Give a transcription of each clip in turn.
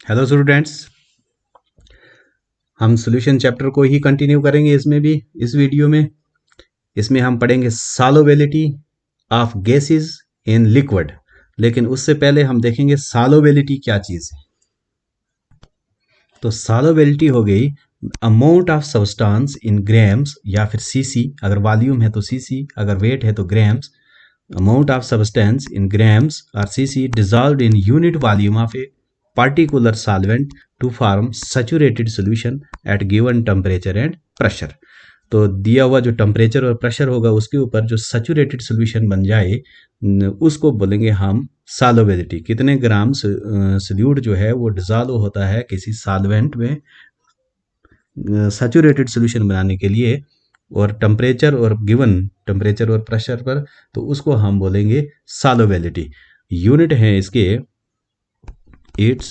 Hello students, हम solution chapter को ही continue करेंगे इसमें भी। इस वीडियो में इसमें हम पढ़ेंगे solubility of gases in liquid. लेकिन उससे पहले हम देखेंगे सॉल्युबिलिटी क्या चीज़ है। तो सॉल्युबिलिटी हो गई amount of substance in grams या फिर सीसी, अगर वॉल्यूम है तो सीसी, अगर वेट है तो grams. Amount of substance in grams और cc dissolved in unit volume of a particular solvent to form saturated solution at given temperature and pressure। तो दिया हुआ जो टेम्परेचर और प्रेशर होगा उसके ऊपर जो सैचुरेटेड सॉल्यूशन बन जाए उसको बोलेंगे हम सॉल्युबिलिटी। कितने ग्राम सॉल्यूट जो है वो डिजॉल्व होता है किसी सॉल्वेंट में सैचुरेटेड सॉल्यूशन बनाने के लिए, और टेम्परेचर और गिवन टेम्परेचर और प्रेशर पर, तो उसको हम बोलेंगे सॉल्युबिलिटी। यूनिट है इसके, इट्स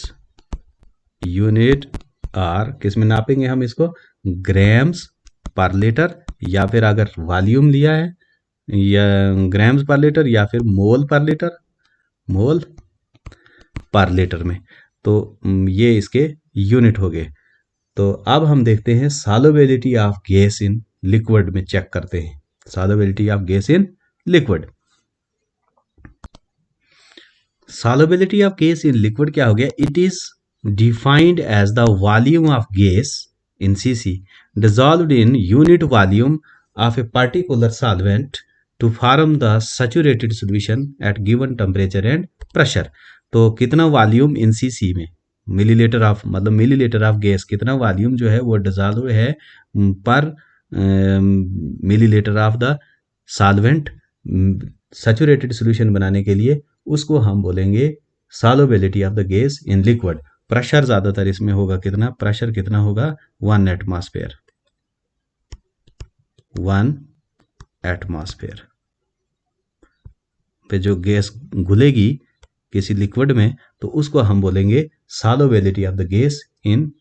यूनिट आर, किस में नापेंगे हम इसको, ग्राम्स पर लीटर, या फिर अगर वॉल्यूम लिया है या ग्राम्स पर लीटर या फिर मोल पर लीटर, मोल पर लीटर में। तो ये इसके यूनिट हो गए। तो अब हम देखते हैं solubility of gas in liquid में चेक करते हैं solubility of gas in liquid. Solubility of gas in liquid क्या हो गया, it is defined as the volume of gas in CC dissolved in unit volume of a particular solvent to form the saturated solution at given temperature and pressure। तो कितना volume in CC में, millilitre of, मतलब millilitre of gas, कितना volume जो है वो dissolve है पर millilitre of the solvent saturated solution बनाने के लिए, उसको हम बोलेंगे solubility of the gas in liquid. Pressure ज्यादातर इसमें होगा, कितना प्रेशर, कितना होगा 1 एटमॉस्फेयर, 1 एटमॉस्फेयर पे जो गैस घुलेगी किसी लिक्विड में, तो उसको हम बोलेंगे solubility of the gas in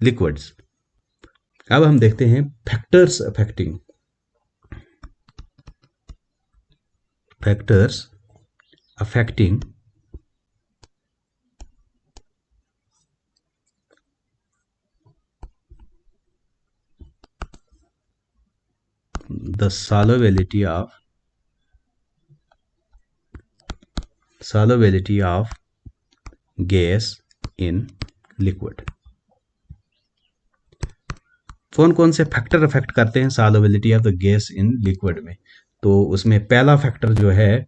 liquids. अब हम देखते हैं factors affecting the solubility of gas in liquid। कौन कौन से फैक्टर अफेक्ट करते हैं solubility of the gas in liquid में। तो उसमें पहला फैक्टर जो है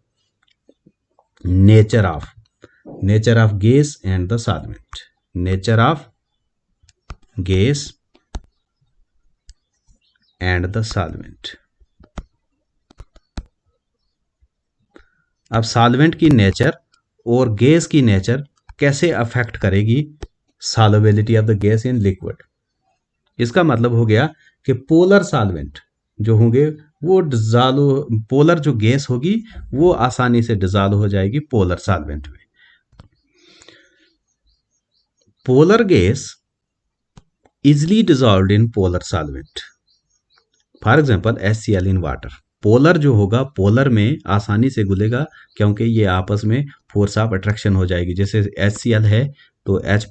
nature of gas and the solvent, nature of gas and the solvent. अब सॉल्वेंट की नेचर और गैस की नेचर कैसे अफेक्ट करेगी solubility of the gas in liquid. इसका मतलब हो गया कि पोलर सॉल्वेंट जो होंगे वो डिजॉल्व, पोलर जो गैस होगी वो आसानी से डिजॉल्व हो जाएगी पोलर सॉल्वेंट में। Polar gas easily dissolved in polar solvent, for example HCl in water. Polar जो होगा पोलर में आसानी से घुलेगा क्योंकि ये आपस में फोर्स ऑफ अट्रैक्शन हो जाएगी। जैसे HCl है तो H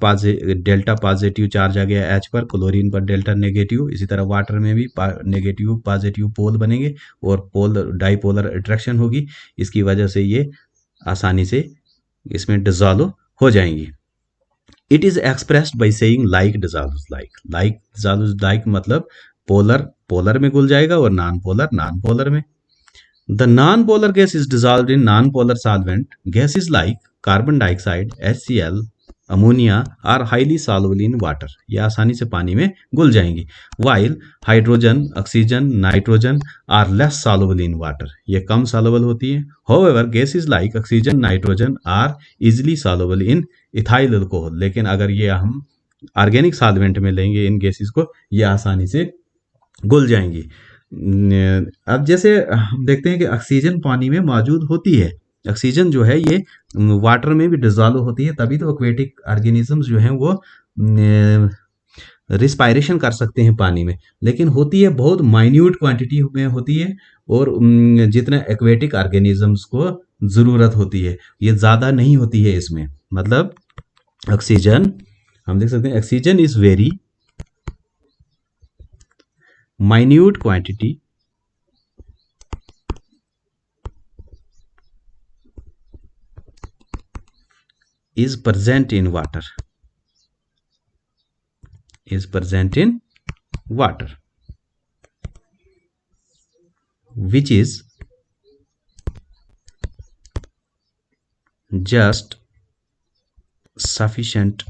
डेल्टा पॉजिटिव चार्ज आ गया H पर, क्लोरीन पर डेल्टा नेगेटिव। इसी तरह वाटर में भी नेगेटिव पॉजिटिव पोल बनेंगे और पोल डाइपोलर अट्रैक्शन होगी। इसकी वजह से ये आसानी से इसमें डिजॉल्व हो जाएंगी। It is expressed by saying like dissolve like, मतलब पोलर में घुल जाएगा और नॉन पोलर में। The non polar gas is dissolved in non polar solvent gas is like carbon dioxide, HCl, ammonia are highly soluble in water. ये आसानी से पानी में घुल जाएंगी। While hydrogen, oxygen, nitrogen are less soluble in water, ये कम soluble होती है। However gases like oxygen, nitrogen are easily soluble in ethyl alcohol. लेकिन अगर ये हम ऑर्गेनिक सॉल्वेंट में लेंगे इन गैसेस को, ये आसानी से घुल जाएंगी। अब जैसे हम देखते हैं कि ऑक्सीजन पानी में मौजूद होती है, ऑक्सीजन जो है ये वाटर में भी डिजॉल्व होती है, तभी तो एक्वेटिक ऑर्गेनिजम्स जो हैं वो रिस्पायरेशन कर सकते हैं पानी में। लेकिन होती है बहुत माइन्यूट क्वांटिटी में होती है, और जितना एक्वेटिक ऑर्गेनिजम्स को ज़रूरत होती है ये ज़्यादा नहीं होती है इसमें। मतलब ऑक्सीजन, हम देख सकते हैं oxygen is very minute quantity is present in water, is present in water, which is just sufficient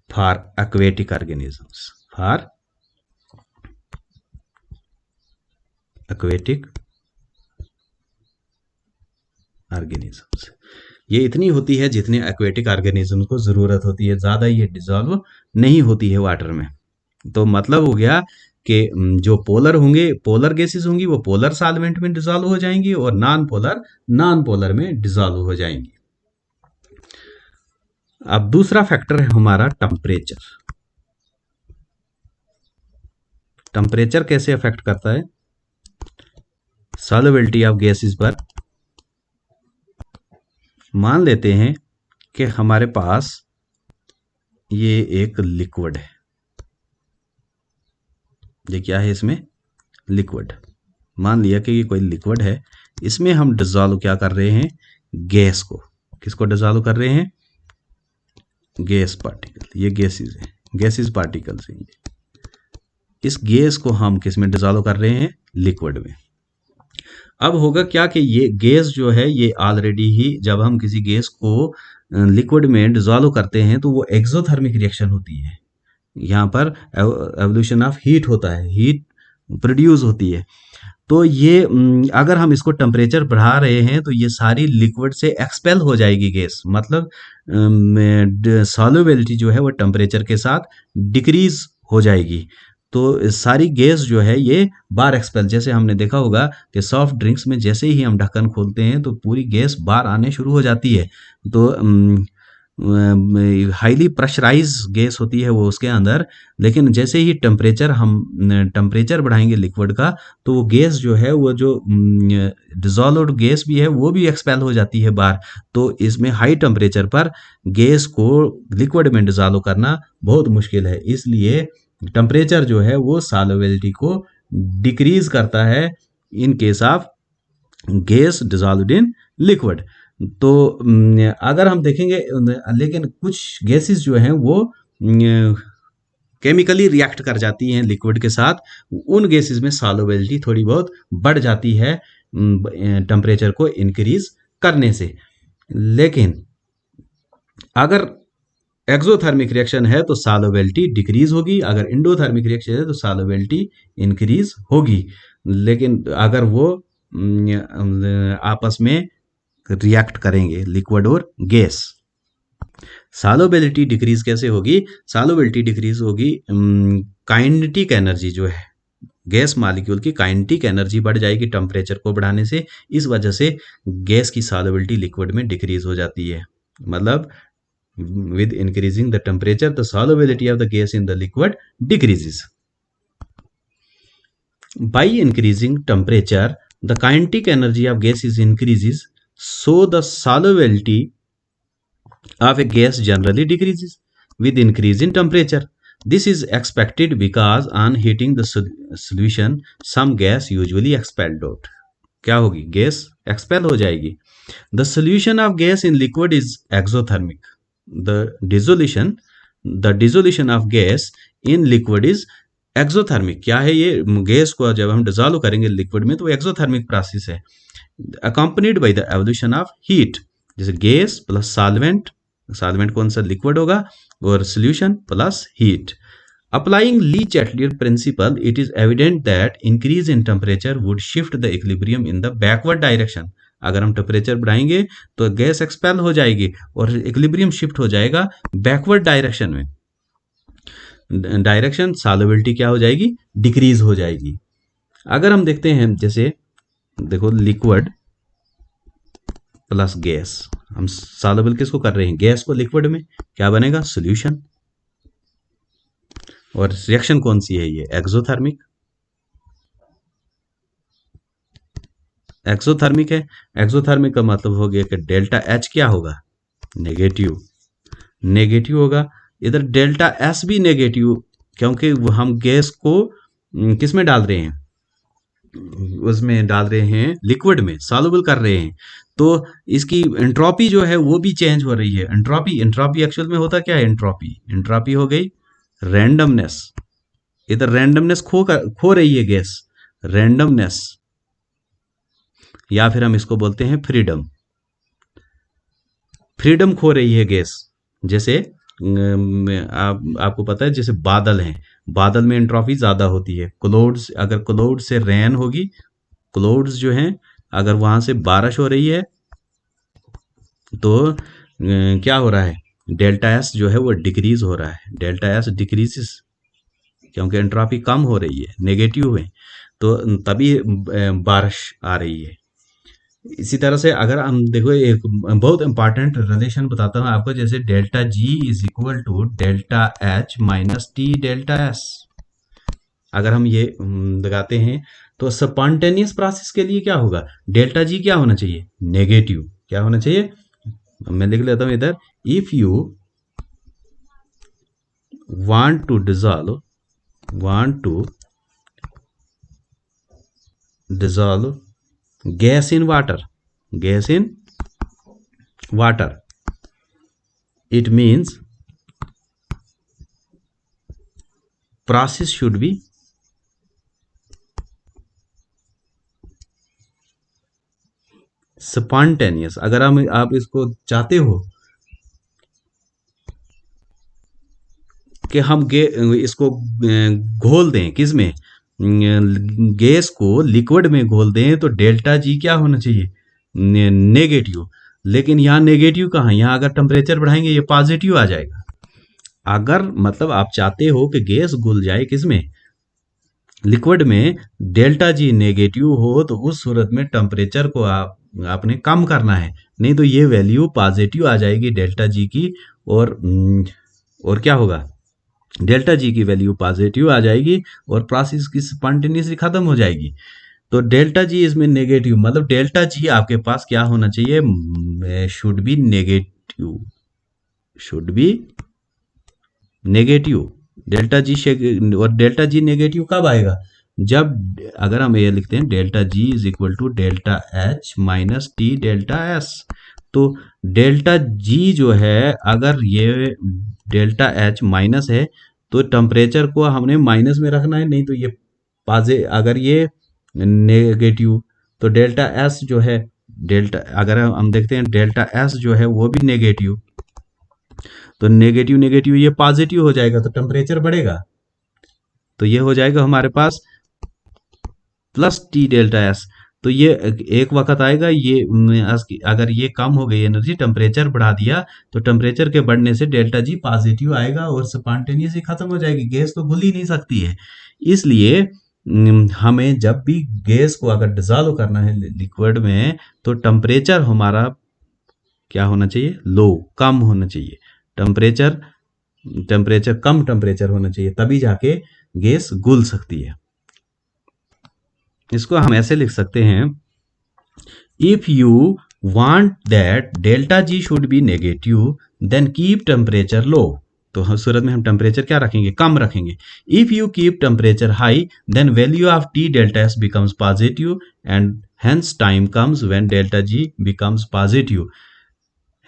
for aquatic organisms, for aquatic organisms। ये इतनी होती है जितने एक्वेटिक ऑर्गेनिज्म को ज़रूरत होती है, ज़्यादा ये डिजॉल्व नहीं होती है वाटर में। तो मतलब हो गया कि जो पोलर होंगे, पोलर गैसेस होंगी, वो पोलर सॉल्वेंट में डिजॉल्व हो जाएंगी और नॉन पोलर में डिजॉल्व हो जाएंगी। अब दूसरा फैक्टर है हमारा टेम्परेचर। टेम्परेचर कैसे अफेक्ट करता है सॉल्युबिलिटी ऑफ गैसेस पर। मान लेते हैं कि हमारे पास ये एक लिक्विड है, ये क्या है, इसमें लिक्विड, मान लिया कि ये कोई लिक्विड है, इसमें हम डिजॉल्व क्या कर रहे हैं, गैस को। किसको डिजॉल्व कर रहे हैं, गैस पार्टिकल, ये गैसेस हैं, गैसेस पार्टिकल्स हैं। इस गैस को हम किस में डिजॉल्व कर रहे हैं, लिक्विड में। अब होगा क्या कि ये गैस जो है ये ऑलरेडी ही, जब हम किसी गैस को लिक्विड में डिजॉल्व करते हैं तो वो एक्सोथर्मिक रिएक्शन होती है, यहाँ पर एवोल्यूशन ऑफ हीट होता है, हीट प्रोड्यूस होती है। तो ये अगर हम इसको टेम्परेचर बढ़ा रहे हैं तो ये सारी लिक्विड से एक्सपेल हो जाएगी गैस, मतलब सॉल्युबिलिटी जो है वो टेम्परेचर के साथ डिक्रीज हो जाएगी। तो सारी गैस जो है ये बाहर एक्सपेल, जैसे हमने देखा होगा कि सॉफ्ट ड्रिंक्स में जैसे ही हम ढक्कन खोलते हैं तो पूरी गैस बाहर आने शुरू हो जाती है। तो हाईली प्रेशराइज गैस होती है वो उसके अंदर, लेकिन जैसे ही टेम्परेचर बढ़ाएंगे लिक्विड का तो वो गैस जो है, वो जो डिजॉल्व्ड गैस भी है वो भी एक्सपेल हो जाती है बाहर। तो इसमें हाई टेम्परेचर पर गैस को लिक्विड में डिजॉल्व करना बहुत मुश्किल है, इसलिए टेम्परेचर जो है वो सॉल्युबिलिटी को डिक्रीज करता है in case of gas dissolved in liquid. तो अगर हम देखेंगे, लेकिन कुछ गैसेस जो हैं वो केमिकली रिएक्ट कर जाती हैं लिक्विड के साथ, उन गैसेस में सॉल्युबिलिटी थोड़ी बहुत बढ़ जाती है टेम्परेचर को इंक्रीज करने से। लेकिन अगर एक्सोथर्मिक रिएक्शन है तो सॉल्युबिलिटी डिक्रीज होगी, अगर एंडोथर्मिक रिएक्शन है तो सॉल्युबिलिटी इंक्रीज होगी। लेकिन अगर वो आपस में रिएक्ट करेंगे लिक्विड और गैस, सॉल्युबिलिटी डिक्रीज कैसे होगी, सॉल्युबिलिटी डिक्रीज होगी काइनेटिक एनर्जी जो है, गैस मॉलिक्यूल की काइनेटिक एनर्जी बढ़ जाएगी टेम्परेचर को बढ़ाने से, इस वजह से गैस की सॉल्युबिलिटी लिक्विड में डिक्रीज हो जाती है। मतलब with increasing the temperature the solubility of the gas in the liquid decreases. By increasing temperature the kinetic energy of gas is increases, so the solubility of a gas generally decreases with increase in temperature. This is expected because on heating the solution some gas usually expelled out. क्या होगी, gas expel हो जाएगी। The solution of gas in liquid is exothermic. The dissolution of gas in liquid is exothermic. क्या है ये, gas को जब हम डिजॉल्व करेंगे लिक्विड में तो वो एक्सोथर्मिक प्रोसेस है, accompanied by the evolution of heat। जैसे गैस प्लस सॉल्वेंट, सॉल्वेंट कौन सा, लिक्विड होगा, और solution plus heat. Applying Le-Chatelier principle, it is evident that increase in temperature would shift the equilibrium in the backward direction. अगर हम temperature बढ़ाएंगे तो gas expel हो जाएगी और इक्विलिब्रियम शिफ्ट हो जाएगा बैकवर्ड डायरेक्शन में, डायरेक्शन सॉल्युबिलिटी क्या हो जाएगी, डिक्रीज हो जाएगी। अगर हम देखते हैं, जैसे देखो लिक्विड प्लस गैस, हम सॉल्युबल किसको कर रहे हैं, गैस को लिक्विड में, क्या बनेगा, सॉल्यूशन। और रिएक्शन कौन सी है, ये एक्सोथर्मिक, एक्सोथर्मिक है। एक्सोथर्मिक का मतलब हो गया कि डेल्टा एच क्या होगा, नेगेटिव, नेगेटिव होगा। इधर डेल्टा एस भी नेगेटिव, क्योंकि हम गैस को किस में डाल रहे हैं, उसमें डाल रहे हैं, लिक्विड में सॉल्युबल कर रहे हैं, तो इसकी एंट्रोपी जो है वो भी चेंज हो रही है। एंट्रोपी, एंट्रोपी एक्चुअल में होता क्या है, एंट्रोपी, एंट्रोपी हो गई रैंडमनेस। इधर रैंडमनेस खो रही है गैस, रैंडमनेस, या फिर हम इसको बोलते हैं फ्रीडम, फ्रीडम खो रही है गैस। जैसे आपको पता है, जैसे बादल हैं, बादल में एंट्रोपी ज़्यादा होती है। क्लाउड्स, अगर क्लाउड से रेन होगी, क्लाउड्स जो हैं अगर वहाँ से बारिश हो रही है, तो क्या हो रहा है, डेल्टा एस जो है वो डिक्रीज हो रहा है, डेल्टा एस डिक्रीजेस, क्योंकि एंट्रोपी कम हो रही है, नेगेटिव है, तो तभी बारिश आ रही है। इसी तरह से अगर हम देखो, एक बहुत इंपॉर्टेंट रिलेशन बताता हूँ आपको, जैसे delta G is equal to delta H minus T delta S. अगर हम ये लगाते हैं तो स्पॉन्टेनियस प्रोसेस के लिए क्या होगा, डेल्टा जी क्या होना चाहिए, नेगेटिव, क्या होना चाहिए, मैं लिख लेता हूं इधर, if you want to dissolve, want to dissolve gas in water, gas in water, it means process should be spontaneous। अगर आप इसको चाहते हो कि हम इसको घोल दें, किस में, गैस को लिक्विड में घोल दें, तो डेल्टा जी क्या होना चाहिए, नेगेटिव। लेकिन यहाँ नेगेटिव कहाँ, यहाँ अगर टेम्परेचर बढ़ाएंगे ये पॉजिटिव आ जाएगा। अगर मतलब आप चाहते हो कि गैस घुल जाए किस में, लिक्विड में, डेल्टा जी नेगेटिव हो, तो उस सूरत में टेम्परेचर को आपने कम करना है, नहीं तो ये वैल्यू पॉजिटिव आ जाएगी डेल्टा जी की, और क्या होगा, डेल्टा जी की वैल्यू पॉजिटिव आ जाएगी और प्रोसेस की स्पॉन्टेनियसली खत्म हो जाएगी। तो डेल्टा जी इसमें नेगेटिव, मतलब डेल्टा जी आपके पास क्या होना चाहिए, should be negative, should be negative, delta G और डेल्टा जी नेगेटिव कब आएगा, जब, अगर हम ये लिखते हैं delta G is equal to delta H minus T delta S, तो डेल्टा जी जो है, अगर ये डेल्टा एच माइनस है तो टेम्परेचर को हमने माइनस में रखना है, नहीं तो ये अगर ये नेगेटिव, तो डेल्टा एस जो है, डेल्टा, अगर हम देखते हैं डेल्टा एस जो है वो भी नेगेटिव, तो नेगेटिव नेगेटिव ये पॉजिटिव हो जाएगा, तो टेम्परेचर बढ़ेगा, तो ये हो जाएगा हमारे पास प्लस टी डेल्टा एस। तो ये एक वक्त आएगा, ये अगर ये कम हो गई एनर्जी, टेम्परेचर बढ़ा दिया, तो टेम्परेचर के बढ़ने से डेल्टा जी पॉजिटिव आएगा और स्पॉन्टेनियसली खत्म हो जाएगी, गैस तो घुल ही नहीं सकती है। इसलिए हमें जब भी गैस को अगर डिजॉल्व करना है लिक्विड में, तो टेम्परेचर हमारा क्या होना चाहिए, लो, कम होना चाहिए, टेम्परेचर, टेम्परेचर कम टेम्परेचर होना चाहिए, तभी जाके गैस घुल सकती है। इसको हम ऐसे लिख सकते हैं, if you want that delta G should be negative then keep temperature low. तो हर सूरत में हम टेम्परेचर क्या रखेंगे, कम रखेंगे। If you keep temperature high then value of T delta S becomes positive and hence time comes when delta G becomes positive,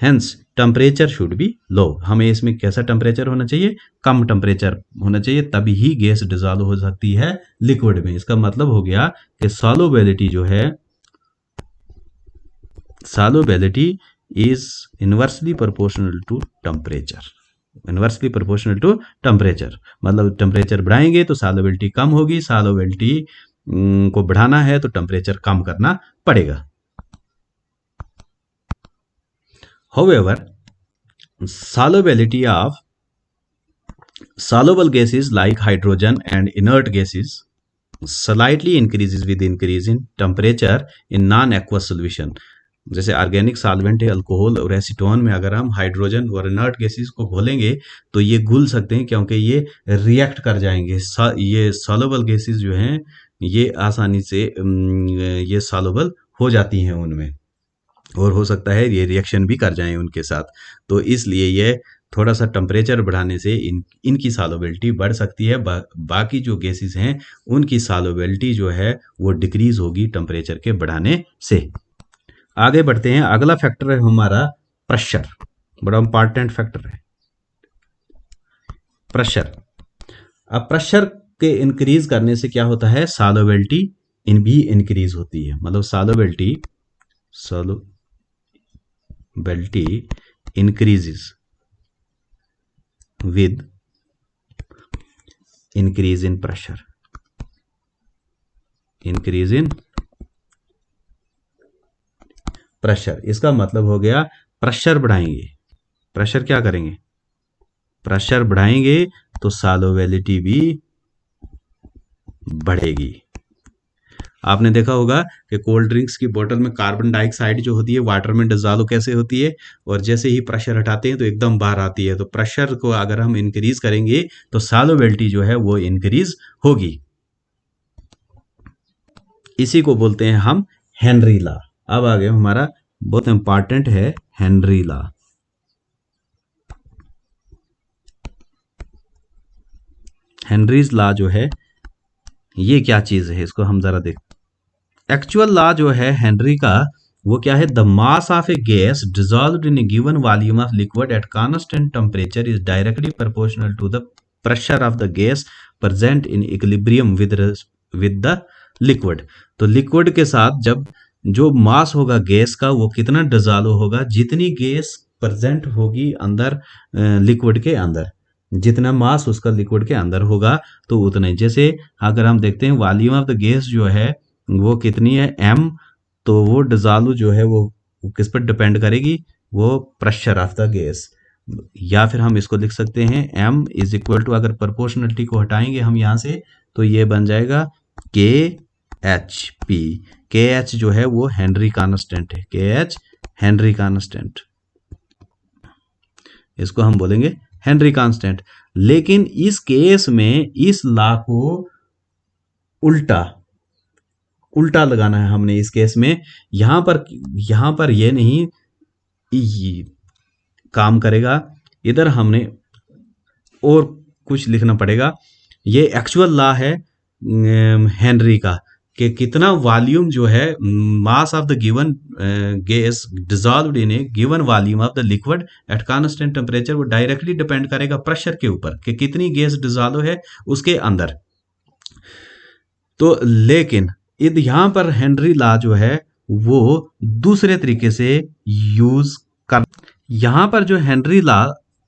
hence temperature should be low. हमें इसमें कैसा टेम्परेचर होना चाहिए, कम टेम्परेचर होना चाहिए, तभी ही गैस डिजॉल्व हो सकती है लिक्विड में। इसका मतलब हो गया कि सॉल्युबिलिटी जो है, solubility is inversely proportional to temperature, inversely proportional to temperature, मतलब टेम्परेचर बढ़ाएंगे तो सॉल्युबिलिटी कम होगी, सॉल्युबिलिटी को बढ़ाना है तो टेम्परेचर कम करना पड़ेगा। However, solubility of soluble gases like hydrogen and inert gases slightly increases with increase in temperature in non-aqueous solution। जैसे ऑर्गेनिक सॉल्वेंट है अल्कोहल और एसीटोन में अगर हम हाइड्रोजन और इनर्ट गैसेस को घोलेंगे तो ये घुल सकते हैं, क्योंकि ये रिएक्ट कर जाएंगे। ये सॉल्युबल गैसेस जो हैं ये आसानी से ये सॉल्युबल हो जाती हैं उनमें, और हो सकता है ये रिएक्शन भी कर जाएं उनके साथ। तो इसलिए ये थोड़ा सा टेम्परेचर बढ़ाने से इनकी सॉल्युबिलिटी बढ़ सकती है। बाकी जो गैसेस हैं उनकी सॉल्युबिलिटी जो है वो डिक्रीज होगी टेम्परेचर के बढ़ाने से। आगे बढ़ते हैं। अगला फैक्टर है हमारा प्रेशर, बड़ा इंपॉर्टेंट फैक्टर है प्रेशर। अब प्रेशर के इंक्रीज करने से क्या होता है, सॉल्युबिलिटी भी इंक्रीज होती है। मतलब solubility increases with increase in pressure, increase in pressure. इसका मतलब हो गया प्रेशर बढ़ाएंगे, प्रेशर क्या करेंगे, प्रेशर बढ़ाएंगे तो सॉल्युबिलिटी भी बढ़ेगी। आपने देखा होगा कि कोल्ड ड्रिंक्स की बोतल में कार्बन डाइऑक्साइड जो होती है वाटर में डिसॉल्व कैसे होती है, और जैसे ही प्रेशर हटाते हैं तो एकदम बाहर आती है। तो प्रेशर को अगर हम इंक्रीज करेंगे तो सॉल्युबिलिटी जो है वो इंक्रीज होगी। इसी को बोलते हैं हम हेनरी लॉ। अब आगे हमारा बहुत इंपॉर्टेंट है हेनरी लॉ। हेनरीज लॉ जो है ये क्या चीज है, इसको हम जरा देख। एक्चुअल लॉ जो है हेनरी का वो क्या है, the mass of a gas dissolved in a given volume of liquid at constant temperature is directly proportional to the pressure of the gas present in equilibrium with the liquid. तो liquid के साथ जब जो मास होगा gas का वो कितना dissolve होगा, जितनी गैस प्रेजेंट होगी अंदर लिक्विड के अंदर, जितना मास उसका लिक्विड के अंदर होगा तो उतना ही। जैसे अगर हम देखते हैं वॉल्यूम ऑफ द गैस जो है वो कितनी है m, तो वो डिसॉल्व जो है वो किस पर डिपेंड करेगी, वो प्रेशर ऑफ द गैस। या फिर हम इसको लिख सकते हैं m इज इक्वल टू, अगर प्रोपोर्शनलिटी को हटाएंगे हम यहाँ से तो ये बन जाएगा KHP। KH जो है वो हेनरी कांस्टेंट है, KH हेनरी कांस्टेंट, इसको हम बोलेंगे हेनरी कांस्टेंट। लेकिन इस केस में इस लॉ को उल्टा लगाना है हमने इस केस में। यहां पर ये नहीं काम करेगा, इधर हमने और कुछ लिखना पड़ेगा। ये एक्चुअल लॉ है हेनरी का कि कितना वॉल्यूम जो है mass of the given gas dissolved in a given volume of the liquid at constant temperature, वो डायरेक्टली डिपेंड करेगा प्रेशर के ऊपर कि कितनी गैस डिसॉल्व है उसके अंदर। तो लेकिन यहां पर हेनरी लॉ जो है वो दूसरे तरीके से यूज कर। यहां पर जो हेनरी लॉ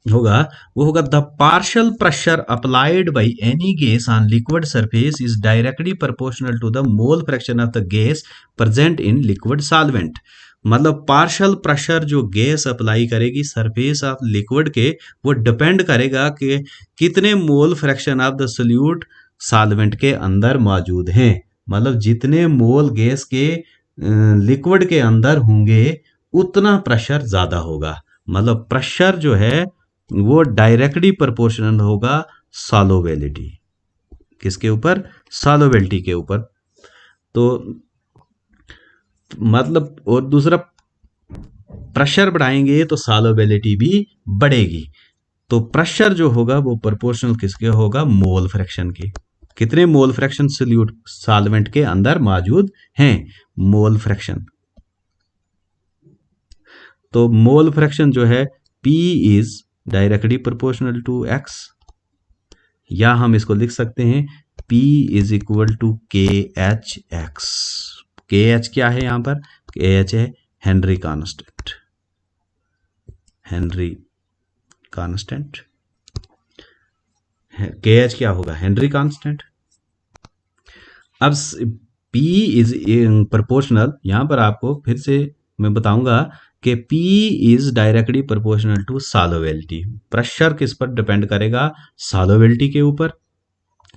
होगा वो होगा the partial pressure applied by any gas on liquid surface is directly proportional to the mole fraction of the gas present in liquid solvent. मतलब पार्शियल प्रेशर जो गैस अप्लाई करेगी सरफेस ऑफ लिक्विड के, वो depend करेगा कि कितने mole fraction of the solute solvent के अंदर मौजूद हैं। मतलब जितने मोल गैस के लिक्विड के अंदर होंगे उतना प्रेशर ज्यादा होगा। मतलब प्रेशर जो है वो डायरेक्टली प्रोपोर्शनल होगा सॉल्युबिलिटी, किसके ऊपर, सॉल्युबिलिटी के ऊपर। तो मतलब, और दूसरा प्रेशर बढ़ाएंगे तो सॉल्युबिलिटी भी बढ़ेगी। तो प्रेशर जो होगा वो प्रोपोर्शनल किसके होगा, मोल फ्रैक्शन के। कितने मोल फ्रैक्शन सोल्यूट सॉल्वेंट के अंदर मौजूद हैं, मोल फ्रैक्शन। तो मोल फ्रैक्शन जो है P is directly proportional to x, या हम इसको लिख सकते हैं P is equal to KHX। KH क्या है यहां पर, KH है Henry constant, Henry constant. KH क्या होगा, हेनरी कांस्टेंट। अब P इज प्रोपोर्शनल, यहां पर आपको फिर से मैं बताऊंगा कि P is directly proportional to solubility. Pressure किस पर डिपेंड करेगा, सॉल्युबिलिटी के ऊपर।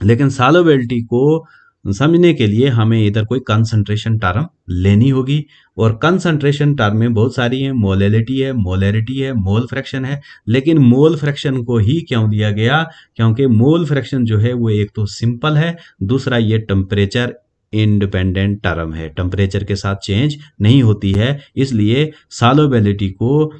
लेकिन सॉल्युबिलिटी को समझने के लिए हमें इधर कोई कंसंट्रेशन टर्म लेनी होगी, और कंसंट्रेशन टर्म में बहुत सारी है, मोलैलिटी है, मोलैरिटी है, मोल फ्रैक्शन है। लेकिन मोल फ्रैक्शन को ही क्यों दिया गया, क्योंकि मोल फ्रैक्शन जो है वो एक तो सिंपल है, दूसरा ये टेम्परेचर इंडिपेंडेंट टर्म है, टेम्परेचर के साथ चेंज नहीं होती है, इसलिए सॉल्युबिलिटी को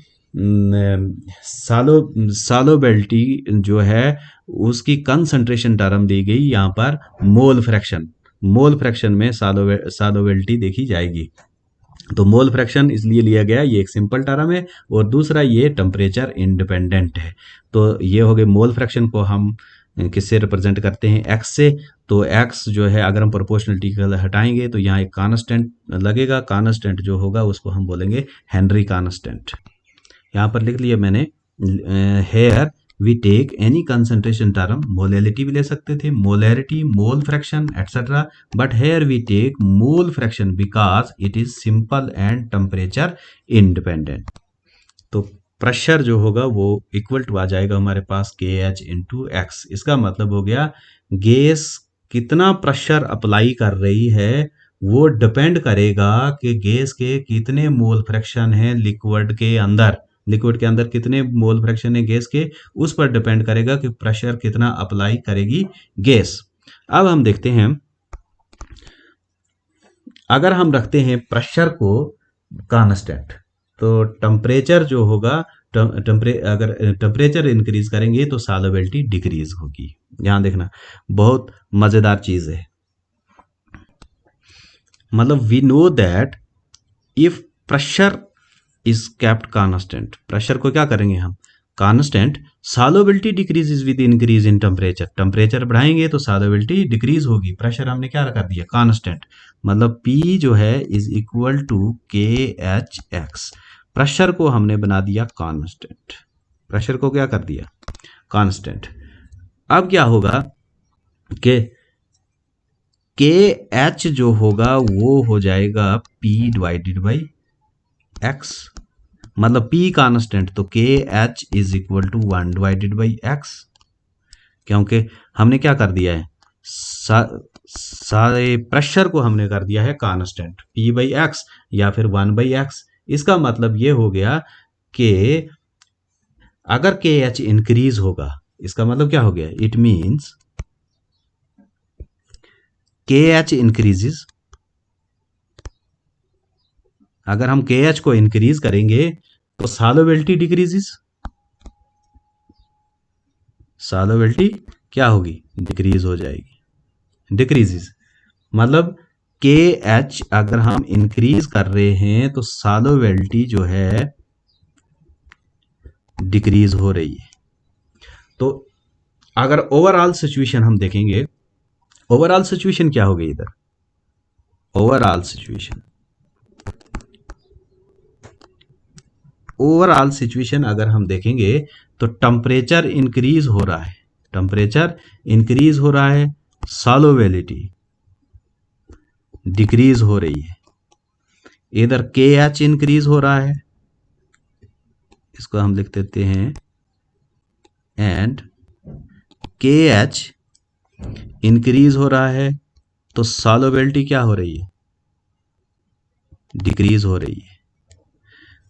सॉल्युबिलिटी जो है उसकी कंसंट्रेशन टर्म दी गई यहाँ पर मोल फ्रैक्शन में सॉल्युबिलिटी देखी जाएगी। तो मोल फ्रैक्शन इसलिए लिया गया, ये एक सिंपल टर्म है, और दूसरा ये टेम्परेचर इंडिपेंडेंट है। तो ये हो गए मोल फ्रैक्शन को हम किससे रिप्रेजेंट करते हैं, एक्स से। तो एक्स जो है अगर हम प्रोपोर्शनलिटी का हटाएंगे तो यहाँ एक कांस्टेंट लगेगा, कांस्टेंट जो होगा उसको हम बोलेंगे हेनरी कांस्टेंट। यहाँ पर लिख लिया मैंने, here we take any concentration term, molality भी ले सकते थे, molarity, mole fraction etcetera, but here we take mole fraction because it is simple and temperature independent. तो प्रेशर जो होगा वो इक्वल टू आ जाएगा हमारे पास के एच इंटू एक्स। इसका मतलब हो गया गैस कितना प्रेशर अप्लाई कर रही है वो डिपेंड करेगा कि गैस के कितने मोल फ्रैक्शन है लिक्विड के अंदर, लिक्विड के अंदर कितने मोल फ्रैक्शन है गैस के, उस पर डिपेंड करेगा कि प्रेशर कितना अप्लाई करेगी गैस। अब हम देखते हैं, अगर हम रखते हैं प्रेशर को कांस्टेंट तो टेम्परेचर जो होगा, अगर टेम्परेचर इंक्रीज करेंगे तो सॉल्युबिलिटी डिक्रीज होगी। यहां देखना बहुत मजेदार चीज है, मतलब we know that if pressure is kept constant, pressure को क्या करेंगे हम constant, solubility decrease with increase in temperature, temperature बढ़ाएंगे तो सॉल्युबिलिटी डिक्रीज होगी। प्रेशर हमने क्या कर दिया कांस्टेंट, मतलब P जो है is equal to K H x. Pressure को हमने बना दिया कांस्टेंट, प्रेशर को क्या कर दिया कांस्टेंट। अब क्या होगा कि के एच जो होगा वो हो जाएगा P डिवाइडेड बाई एक्स, मतलब P कांस्टेंट तो K H is equal to 1 divided by x, क्योंकि हमने क्या कर दिया है सारे प्रेशर को हमने कर दिया है कांस्टेंट P बाई एक्स या फिर 1 बाई एक्स। इसका मतलब ये हो गया कि अगर के एच इंक्रीज होगा, इसका मतलब क्या हो गया, इट मीन्स के एच इंक्रीजेस, अगर हम के एच को इंक्रीज करेंगे तो सॉल्युबिलिटी डिक्रीजेस, सॉल्युबिलिटी क्या होगी डिक्रीज हो जाएगी, डिक्रीजेस मतलब के एच अगर हम इंक्रीज कर रहे हैं तो सॉल्युबिलिटी जो है डिक्रीज हो रही है। तो अगर ओवरऑल सिचुएशन हम देखेंगे, ओवरऑल सिचुएशन क्या हो गई इधर, ओवरऑल सिचुएशन अगर हम देखेंगे तो टेम्परेचर इंक्रीज हो रहा है, टेम्परेचर इंक्रीज हो रहा है, सॉल्युबिलिटी डिक्रीज हो रही है। इधर के एच इंक्रीज हो रहा है, इसको हम लिख देते हैं, एंड के एच इंक्रीज हो रहा है तो सॉल्युबिलिटी क्या हो रही है डिक्रीज हो रही है।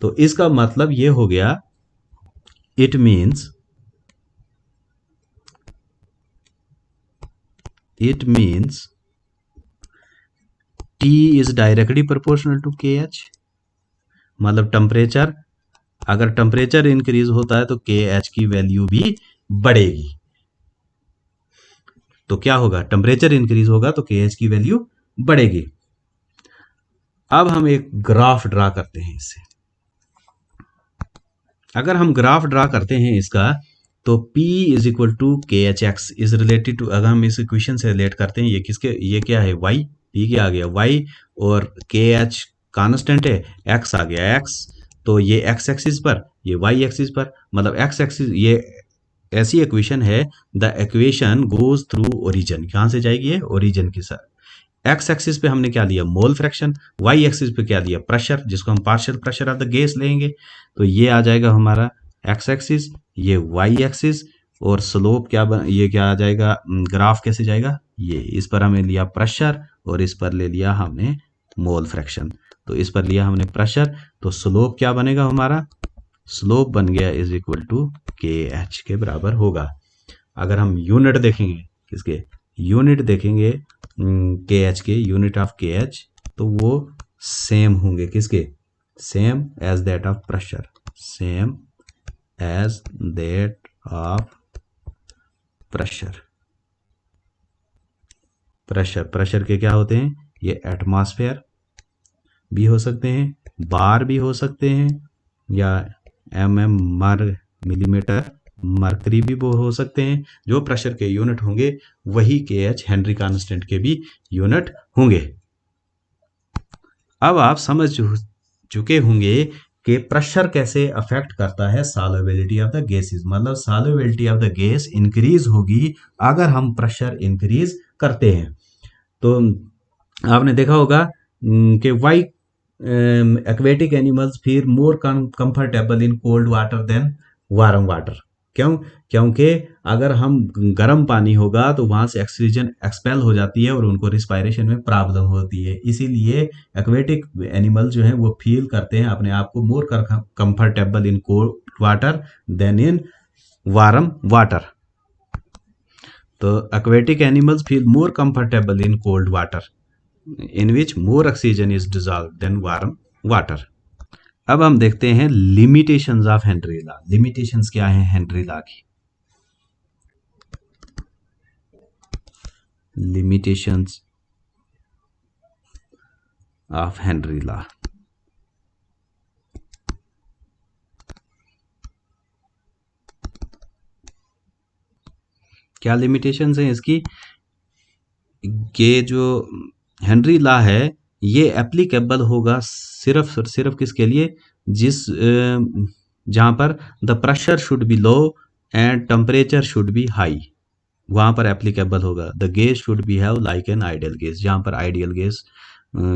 तो इसका मतलब ये हो गया, it means T is directly proportional to K H, मतलब टेम्परेचर, अगर टेम्परेचर इंक्रीज होता है तो के एच की वैल्यू भी बढ़ेगी। तो क्या होगा, टेम्परेचर इंक्रीज होगा तो के एच की वैल्यू बढ़ेगी। अब हम एक ग्राफ ड्रा करते हैं इससे, अगर हम ग्राफ ड्रा करते हैं इसका तो P is equal to K H x is related to, अगर हम इस इक्वेशन से रिलेट करते हैं, ये किसके, ये क्या है y, P क्या आ गया y, और के एच कांस्टेंट है, x आ गया x, तो ये x एक्सिस पर, ये y एक्सिस पर, मतलब x एक्सिस, ये ऐसी इक्वेशन है, the equation goes through origin, कहां से जाएगी है ओरिजिन के साथ। एक्स एक्सिस पे हमने क्या लिया मोल फ्रैक्शन, वाई एक्सिस पे क्या लिया प्रेशर, जिसको हम partial pressure of the gas लेंगे। तो ये आ जाएगा हमारा एक्स एक्सिस, ये वाई एक्सिस, और स्लोप क्या ये क्या आ जाएगा, ग्राफ कैसे जाएगा, ये इस पर हमें लिया प्रेशर और इस पर ले लिया हमने मोल फ्रैक्शन, तो इस पर लिया हमने प्रेशर, तो स्लोप क्या बनेगा हमारा, स्लोप बन गया is equal to K H के बराबर होगा। अगर हम यूनिट देखेंगे किसके, यूनिट देखेंगे के एच के, यूनिट ऑफ के एच, तो वो सेम होंगे किसके, same as that of pressure, same as that of pressure. Pressure के क्या होते हैं, ये एटमॉस्फेयर भी हो सकते हैं, बार भी हो सकते हैं, या मिलीमीटर मरकरी भी वो हो सकते हैं। जो प्रेशर के यूनिट होंगे वही के एच हेनरी कांस्टेंट के भी यूनिट होंगे। अब आप समझ चुके होंगे कि प्रेशर कैसे अफेक्ट करता है सॉल्युबिलिटी ऑफ द गैसेस, मतलब solubility of the gas increase होगी अगर हम प्रेशर इंक्रीज करते हैं। तो आपने देखा होगा कि why aquatic animals feel more comfortable in cold water than warm water. क्यों, क्योंकि अगर हम गर्म पानी होगा तो वहाँ से ऑक्सीजन एक्सपेल हो जाती है और उनको रिस्पायरेशन में प्रॉब्लम होती है, इसीलिए एक्वेटिक एनिमल जो है वो फील करते हैं अपने आप को more comfortable in cold water than in warm water. तो aquatic animals feel more comfortable in cold water in which more oxygen is dissolved than warm water। अब हम देखते हैं limitations of Henry law. Limitations क्या है Henry law की, limitations of Henry law. क्या limitations हैं इसकी, ये जो हेनरी लॉ है ये एप्लीकेबल होगा सिर्फ और सिर्फ किसके लिए, जिस जहाँ पर the pressure should be low and temperature should B high, वहाँ पर एप्लीकेबल होगा। The gas should be have like an ideal gas, जहाँ पर आइडियल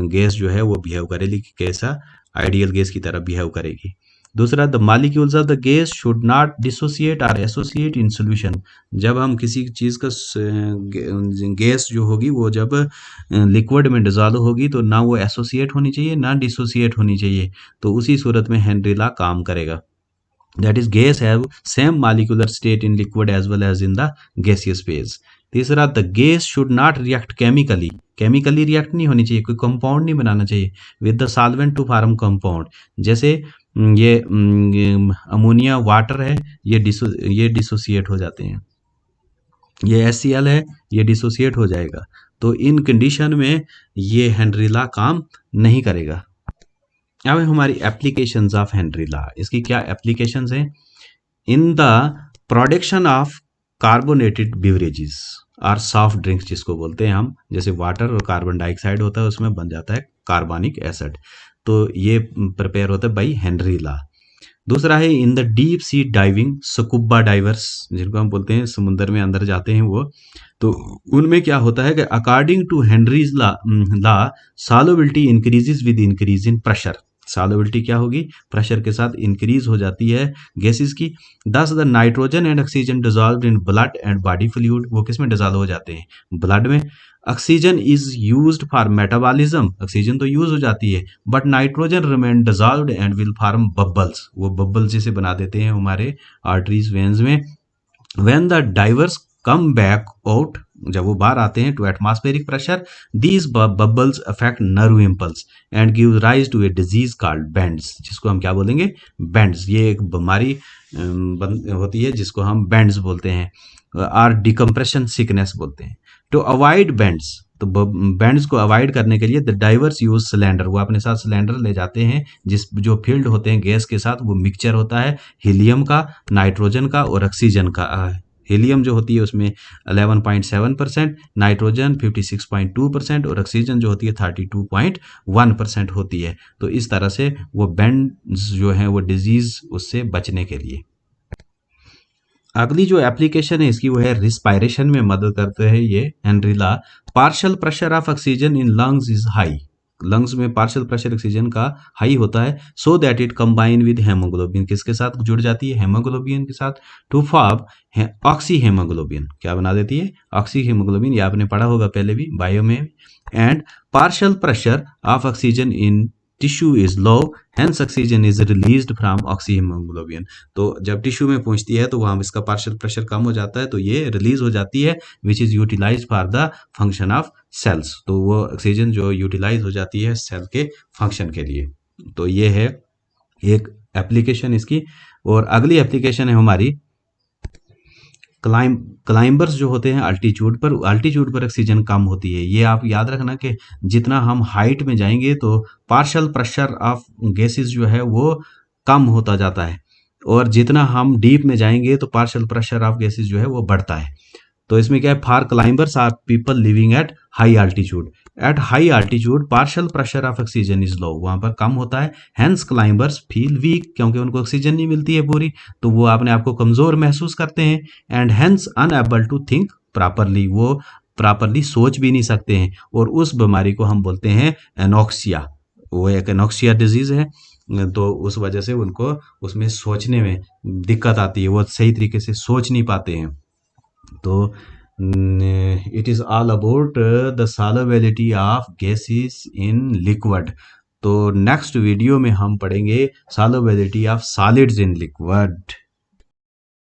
गैस जो है वो बिहेव करेगी कैसा, आइडियल गैस की तरह बिहेव करेगी। दूसरा, the molecules of the gas should not dissociate और एसोसिएट इन सोल्यूशन। जब हम किसी चीज़ का गैस जो होगी वो जब लिक्विड में डिजॉल्व होगी तो ना वो एसोसिएट होनी चाहिए ना डिसोसिएट होनी चाहिए, तो उसी सूरत में हेनरी लॉ काम करेगा। That is, gas have same molecular state in liquid as well as in the gaseous phase। तीसरा, the gas should not react chemically, chemically react नहीं होनी चाहिए, कोई कंपाउंड नहीं बनाना चाहिए with the solvent to form compound. जैसे ये अमोनिया वाटर है, ये डिसोसिएट हो जाते हैं, ये HCl है, ये डिसोसिएट हो जाएगा, तो इन कंडीशन में ये हेनरी लॉ काम नहीं करेगा। अब हमारी एप्लीकेशंस ऑफ हेनरी लॉ, इसकी क्या एप्लीकेशंस हैं, in the production of carbonated beverages और सॉफ्ट ड्रिंक्स जिसको बोलते हैं हम, जैसे वाटर और कार्बन डाइऑक्साइड होता है उसमें बन जाता है कार्बोनिक एसिड, तो ये प्रिपेयर होता है बाई हेनरी लॉ। दूसरा है in the deep sea diving, scuba divers जिनको हम बोलते हैं समुद्र में अंदर जाते हैं वो, तो उनमें क्या होता है कि according to Henry's law solubility increases with increase in pressure. Solubility क्या होगी, प्रेशर के साथ इंक्रीज हो जाती है गैसेस की। Thus the nitrogen and oxygen dissolve in blood and body fluid, वो किस में डिजॉल्व हो जाते हैं, ब्लड में। Oxygen is used for metabolism, oxygen तो यूज हो जाती है, but nitrogen remain dissolved and will form bubbles, वो बबल जैसे बना देते हैं हमारे आर्टरीज वेन्स में। When the divers come back out, जब वो बाहर आते हैं to atmospheric pressure, these bubbles affect nerve impulse and give rise to a disease called bends, जिसको हम क्या बोलेंगे, बेंड्स। ये एक बीमारी होती है जिसको हम बेंड्स बोलते हैं, और डिकम्प्रेशन सिकनेस बोलते हैं। टू अवॉइड बेंड्स, तो बेंड्स को अवॉइड करने के लिए द डाइवर्स यूज सिलेंडर, वो अपने साथ सिलेंडर ले जाते हैं जो फील्ड होते हैं गैस के साथ, वो मिक्सचर होता है हीलियम का, नाइट्रोजन का और ऑक्सीजन का। हीलियम जो होती है उसमें 11.7%, नाइट्रोजन 56.2% और ऑक्सीजन जो होती है 32.1% होती है। तो इस तरह से वो बेंड्स जो है वो डिजीज उससे बचने के लिए। अगली जो एप्लीकेशन है इसकी वो है रिस्पायरेशन में मदद करते हैं ये Henry law. Partial pressure of oxygen in lungs is high, lungs में पार्शियल प्रेशर ऑक्सीजन का हाई होता है, so that it combine with haemoglobin, किसके साथ जुड़ जाती है, हेमोग्लोबिन के साथ, टू फॉर्म ऑक्सी हेमोग्लोबिन, क्या बना देती है, ऑक्सी हेमोग्लोबिन, ये आपने पढ़ा होगा पहले भी बायो में। And partial pressure of oxygen in tissue is low, hence oxygen is released from oxyhaemoglobin. तो जब टिश्यू में पहुंचती है तो वहां इसका पार्शियल प्रेशर कम हो जाता है, तो ये रिलीज हो जाती है, which is utilize for the function of cells. तो वो ऑक्सीजन जो यूटिलाइज हो जाती है सेल के फंक्शन के लिए। तो ये है एक एप्लीकेशन इसकी। और अगली एप्लीकेशन है हमारी क्लाइंबर्स जो होते हैं अल्टीट्यूड पर ऑक्सीजन कम होती है। ये आप याद रखना कि जितना हम हाइट में जाएंगे तो पार्शियल प्रेशर ऑफ गैसेस जो है वो कम होता जाता है, और जितना हम डीप में जाएंगे तो पार्शियल प्रेशर ऑफ गैसेस जो है वो बढ़ता है। तो इसमें क्या है, for climbers or people living at high altitude. At high altitude partial pressure of oxygen is low, वहां पर कम होता है। हेंस क्लाइंबर्स फील वीक, क्योंकि उनको ऑक्सीजन नहीं मिलती है पूरी, तो वो अपने आप को कमजोर महसूस करते हैं। And hence unable to think properly, वो प्रॉपरली सोच भी नहीं सकते हैं, और उस बीमारी को हम बोलते हैं एनोक्सिया। वो एक एनोक्सिया डिजीज है, तो उस वजह से उनको उसमें सोचने में दिक्कत आती है, वो सही तरीके से सोच नहीं पाते हैं। तो it is all about the solubility of gases in liquid. तो नेक्स्ट वीडियो में हम पढ़ेंगे solubility of solids in liquid.